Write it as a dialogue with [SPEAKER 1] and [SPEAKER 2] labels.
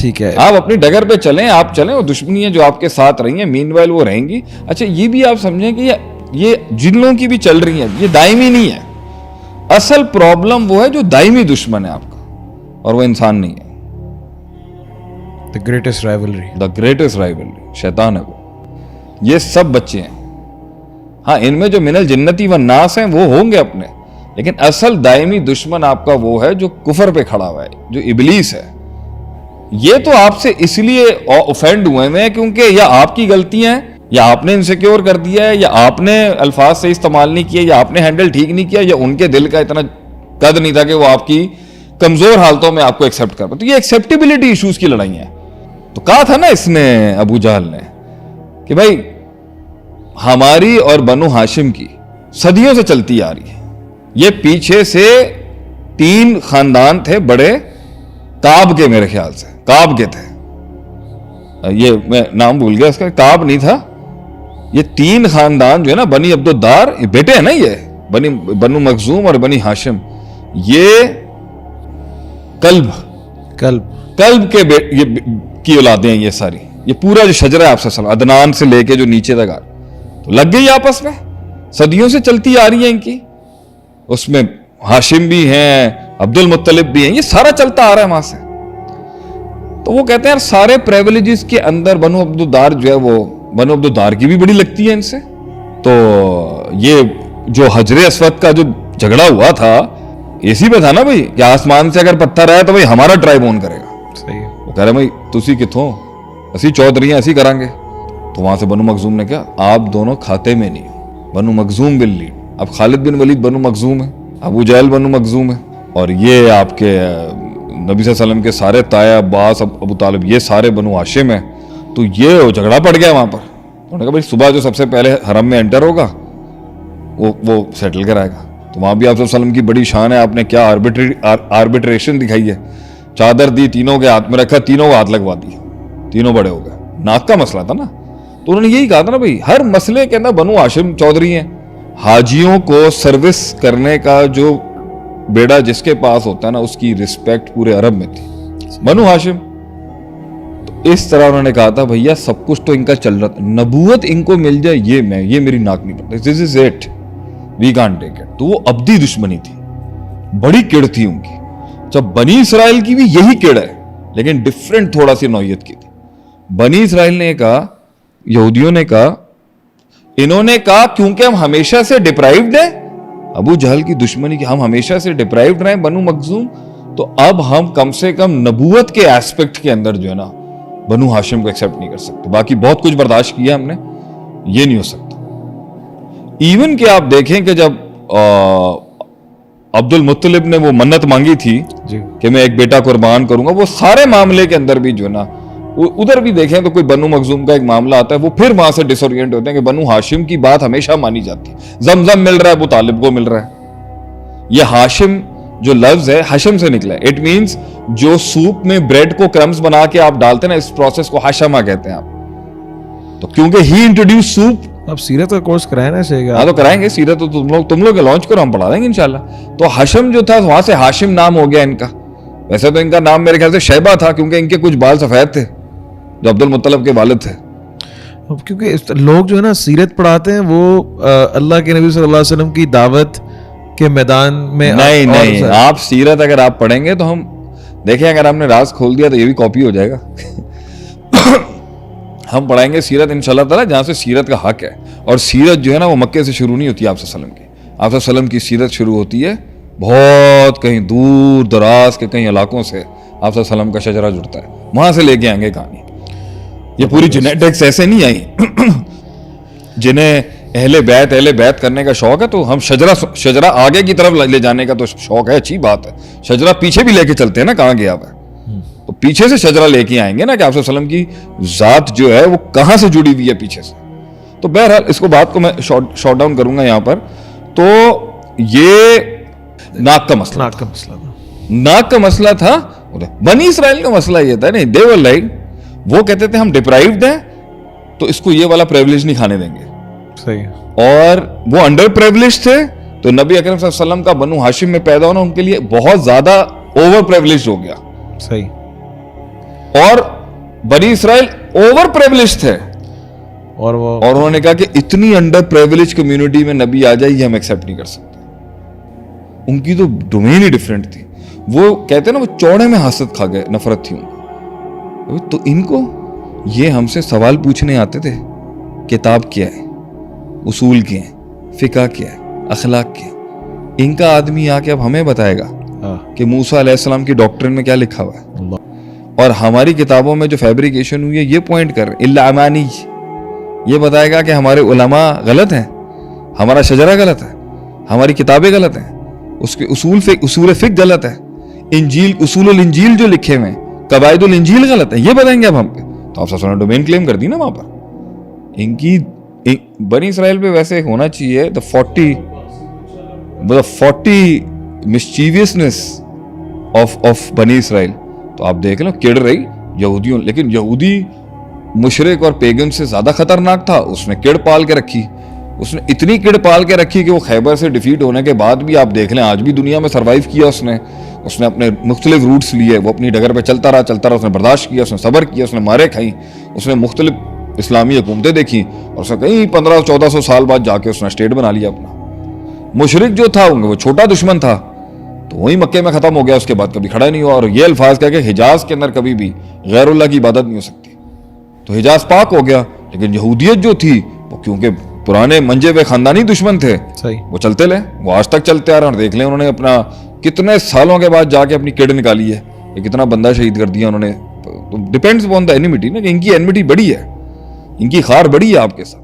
[SPEAKER 1] ٹھیک ہے,
[SPEAKER 2] آپ اپنی ڈگر پہ چلیں, آپ چلیں, وہ دشمنیاں جو آپ کے ساتھ رہی ہیں مین وائل وہ رہیں گی. اچھا یہ بھی آپ سمجھیں کہ یہ جن لوگوں کی بھی چل رہی ہیں یہ دائمی نہیں ہے. اصل پرابلم وہ ہے جو دائمی دشمن ہے آپ کا, اور وہ انسان نہیں ہے.
[SPEAKER 1] the greatest rivalry,
[SPEAKER 2] the greatest rivalry شیطان ہے وہ. یہ سب بچے ہیں, ہاں ان میں جو من الجنتی والناس ہیں وہ ہوں گے اپنے, لیکن اصل دائمی دشمن آپ کا وہ ہے جو کفر پہ کھڑا ہوا ہے, جو ابلیس ہے. یہ تو آپ سے اس لیے اوفینڈ ہوئے ہیں کیونکہ یا آپ کی غلطیاں ہیں, یا آپ نے انسیکیور کر دیا ہے, یا آپ نے الفاظ سے استعمال نہیں کیا, یا آپ نے ہینڈل ٹھیک نہیں کیا, یا ان کے دل کا اتنا قد نہیں تھا کہ وہ آپ کی کمزور حالتوں میں آپ کو ایکسیپٹ کر پائے. تو یہ ایکسیپٹیبلٹی ایشوز کی لڑائی ہیں. تو کہا تھا نا اس نے, ابو جہل نے, کہ بھائی ہماری اور بنو ہاشم کی صدیوں سے چلتی آ رہی ہے. یہ پیچھے سے 3 خاندان تھے بڑے, کعب کے, میرے خیال سے کعب کے تھے, یہ میں نام بھول گیا اس کا, کعب نہیں تھا. یہ 3 خاندان جو ہے نا, بنی عبد الدار, یہ بیٹے ہیں نا, یہ بنو مخزوم اور بنی ہاشم, یہ کلب کے کی اولادیں ہیں یہ ساری. یہ پورا جو شجرہ ہے آپ سے عدنان سے لے کے جو نیچے تک تو لگ گئی آپس میں, صدیوں سے چلتی آ رہی ہے ان کی. اس میں ہاشم بھی ہیں, عبد المطلب بھی ہیں, یہ سارا چلتا آ رہا ہے وہاں سے. تو وہ کہتے ہیں سارے پریویلیجز کے اندر بنو عبد الدار جو ہے وہ بنو عبد الدار کی بھی بڑی لگتی ہے ان سے. تو یہ جو حجر اسود کا جو جھگڑا ہوا تھا اسی پہ تھا نا بھائی, کہ آسمان سے اگر پتھر آیا تو بھائی ہمارا ٹرائب اون کرے گا.
[SPEAKER 1] صحیح ہے.
[SPEAKER 2] وہ کہہ رہے بھائی تسی کتوں, اسی چودھری ہیں, اسی کریں گے. تو وہاں سے بنو مخزوم نے کہا آپ دونوں کھاتے میں نہیں ہو, بنو مخزوم ول لیڈ. اب خالد بن ولید بنو مخزوم ہے, ابو جہل بنو مخزوم ہے, اور یہ آپ کے نبی صلی اللہ علیہ وسلم کے سارے تایا, عباس, ابو طالب, یہ سارے بنو ہاشم ہیں. تو یہ جھگڑا پڑ گیا وہاں پر. انہوں نے کہا بھائی صبح جو سب سے پہلے حرم میں انٹر ہوگا وہ سیٹل کرائے گا. تو وہاں بھی آپ صلی اللہ علیہ وسلم کی بڑی شان ہے, آپ نے کیا آربیٹریشن دکھائی ہے. چادر دی, تینوں کے ہاتھ میں رکھا, تینوں کو ہاتھ لگوا دی, تینوں بڑے ہو گئے. ناک کا مسئلہ تھا نا, تو انہوں نے یہی کہا تھا نا بھائی ہر مسئلے کے اندر بنو ہاشم چودھری ہیں. حاجیوں کو سروس کرنے کا جو بیڑا جس کے پاس ہوتا ہے نا, اس کی رسپیکٹ پورے عرب میں تھی, بنو ہاشم. تو اس طرح انہوں نے کہا تھا بھیا سب کچھ تو ان کا چل رہا تھا, نبوت ان کو مل جائے یہ میری ناک نہیں پڑتی, this is it, we can't take it. تو وہ ابدی دشمنی تھی, بڑی کڑ تھی ان کی. جب بنی اسرائیل کی بھی یہی کڑ ہے, لیکن ڈفرینٹ تھوڑا سی نوعیت کی تھی. بنی اسرائیل نے کہا, یہودیوں نے کہا, انہوں نے کہا کیونکہ ہم ہمیشہ سے ڈپرائیوڈ ہیں, ابو جہل کی دشمنی کی, ہم ہمیشہ سے ڈپرائیوڈ رہے بنو مخزوم, تو اب ہم کم سے کم نبوت کے ایسپیکٹ کے اندر جو ہے نا بنو ہاشم کو ایکسیپٹ نہیں کر سکتے. باقی بہت کچھ برداشت کیا ہم نے, یہ نہیں ہو سکتا. ایون کہ آپ دیکھیں کہ جب عبد المطلب نے وہ منت مانگی تھی کہ میں ایک بیٹا قربان کروں گا, وہ سارے معاملے کے اندر بھی جو ہے نا, ادھر بھی دیکھیں تو کوئی بنو مخزوم کا ایک معاملہ آتا ہے, وہ پھر وہاں سے ڈس اورینٹ ہوتے ہیں کہ بنو ہاشم کی بات ہمیشہ مانی جاتی ہے. زمزم مل رہا ہے, ابو طالب کو مل رہا ہے. یہ ہاشم جو لفظ ہے حشم سے نکلا ہے, اٹ مینس جو سوپ میں بریڈ کو کرمز بنا کے آپ ڈالتے ہیں نا, اس پروسیس کو حشمہ کہتے ہیں آپ. تو کیونکہ ہی انٹروڈیوس سوپ.
[SPEAKER 1] اب سیرت کا کورس کرائیں نا اسے.
[SPEAKER 2] ہاں تو کرائیں گے, سیرت تو تم لوگ لانچ کرو, ہم پڑھا دیں گے انشاءاللہ. تو حشم جو تھا وہاں سے ہاشم نام ہو گیا ان کا. ویسے تو ان کا نام میرے خیال سے شیبہ تھا, کیونکہ ان کے کچھ بال سفید تھے جو عبد المطلب کے والد تھے.
[SPEAKER 1] کیونکہ لوگ جو ہے نا سیرت پڑھاتے ہیں وہ اللہ کے نبی صلی اللہ علیہ وسلم کی دعوت کے میدان میں.
[SPEAKER 2] نہیں, آپ سیرت اگر آپ پڑھیں گے تو ہم دیکھیں, اگر آپ نے راز کھول دیا تو یہ بھی کاپی ہو جائے گا. ہم پڑھائیں گے سیرت انشاءاللہ تعالیٰ جہاں سے سیرت کا حق ہے. اور سیرت جو ہے نا وہ مکے سے شروع نہیں ہوتی آپ صلی اللہ علیہ وسلم کی. آپ صلی اللہ علیہ وسلم کی سیرت شروع ہوتی ہے بہت کہیں دور دراز کے کئی علاقوں سے. آپ صلی اللہ علیہ وسلم کا شجرہ جڑتا ہے, وہاں سے لے کے آئیں گے کہانی. یہ پوری جینیٹکس ایسے نہیں آئی. جنہیں اہل بیت کرنے کا شوق ہے تو ہم شجرہ آگے کی طرف لے جانے کا تو شوق ہے, اچھی بات ہے. شجرہ پیچھے بھی لے کے چلتے ہیں نا, کہاں گیا ہوا ہے, تو پیچھے سے شجرہ لے کے آئیں گے نا کہ آپ صلی اللہ علیہ وسلم کی ذات جو ہے وہ کہاں سے جڑی ہوئی ہے پیچھے سے. تو بہرحال اس کو بات کو میں شارٹ ڈاؤن کروں گا یہاں پر. تو یہ ناک کا مسئلہ تھا. بنی اسرائیل کا مسئلہ یہ تھا نہیں, دے ور لائک, وہ کہتے تھے ہم ڈپرائیوڈ ہیں تو اس کو یہ والا پریولیج نہیں کھانے دیں گے.
[SPEAKER 1] صحیح.
[SPEAKER 2] اور وہ انڈر پریولیج تھے, تو نبی اکرم صلی اللہ علیہ وسلم کا بنو ہاشم میں پیدا ہونا ان کے لیے بہت زیادہ اوور پریولیج ہو گیا.
[SPEAKER 1] صحیح.
[SPEAKER 2] اور بنی اسرائیل اوور پریولیج تھے
[SPEAKER 1] اور وہ
[SPEAKER 2] اور انہوں نے کہا کہ اتنی انڈر پریولیج کمیونٹی میں نبی آ جائے یہ ہم ایکسیپٹ نہیں کر سکتے. ان کی تو ڈومین ہی ڈفرینٹ تھی. وہ کہتے ہیں نا وہ چوڑے میں حسد کھا گئے, نفرت تھی ان کو. تو ان کو یہ ہم سے سوال پوچھنے آتے تھے, کتاب کیا ہے, اصول کیا ہے, فقہ کیا ہے, اخلاق کیا ہے. ان کا آدمی آ کے اب ہمیں بتائے گا کہ موسیٰ علیہ السلام کی ڈاکٹرن میں کیا لکھا ہوا ہے, اور ہماری کتابوں میں جو فیبریکیشن ہوئی ہے یہ پوائنٹ کر الا امانی, یہ بتائے گا کہ ہمارے علماء غلط ہیں, ہمارا شجرہ غلط ہے, ہماری کتابیں غلط ہیں, اس کے اصول فقہ غلط ہے, انجیل اصول الانجیل جو لکھے ہوئے ہیں قواعد الانجیل غلط ہے, یہ بتائیں گے اب ہم پہ. تو آپ سب نے ڈومین کلیم کر دی نا وہاں پر. ان کی بنی اسرائیل پہ ویسے ہونا چاہیے the 40 mischievousness of بنی اسرائیل. تو آپ دیکھ لو کڑ رہی یہودیوں, لیکن یہودی مشرک اور پیگن سے زیادہ خطرناک تھا. اس نے کڑ پال کے رکھی, اس نے اتنی کڑ پال کے رکھی کہ وہ خیبر سے ڈیفیٹ ہونے کے بعد بھی آپ دیکھ لیں آج بھی دنیا میں سروائیو کیا. اس نے اپنے مختلف روٹس لیے, وہ اپنی ڈگر پہ چلتا رہا, اس نے برداشت کیا, اس نے صبر کیا, اس نے مارے کھائیں, اس نے مختلف اسلامی حکومتیں دیکھی, اور اس نے کہیں 1500-1400 سال بعد جا کے اس نے اسٹیٹ بنا لیا اپنا. مشرک جو تھا وہ چھوٹا دشمن تھا, تو وہی مکے میں ختم ہو گیا, اس کے بعد کبھی کھڑا نہیں ہوا. اور یہ الفاظ کہہ کہ حجاز کے اندر کبھی بھی غیر اللہ کی عبادت نہیں ہو سکتی, تو حجاز پاک ہو گیا. لیکن یہودیت جو تھی وہ کیونکہ پرانے منجے ہوئے خاندانی دشمن تھے, وہ چلتے لے, وہ آج تک چلتے آ رہے ہیں. دیکھ لیں انہوں نے اپنا کتنے سالوں کے بعد جا کے اپنی کڑ نکالی ہے, کتنا بندہ شہید کر دیا انہوں نے. ڈیپینڈز اپون دا اینیمیٹی نا, کہ ان کی اینمیٹی بڑی ہے, ان کی خار بڑی ہے آپ کے ساتھ.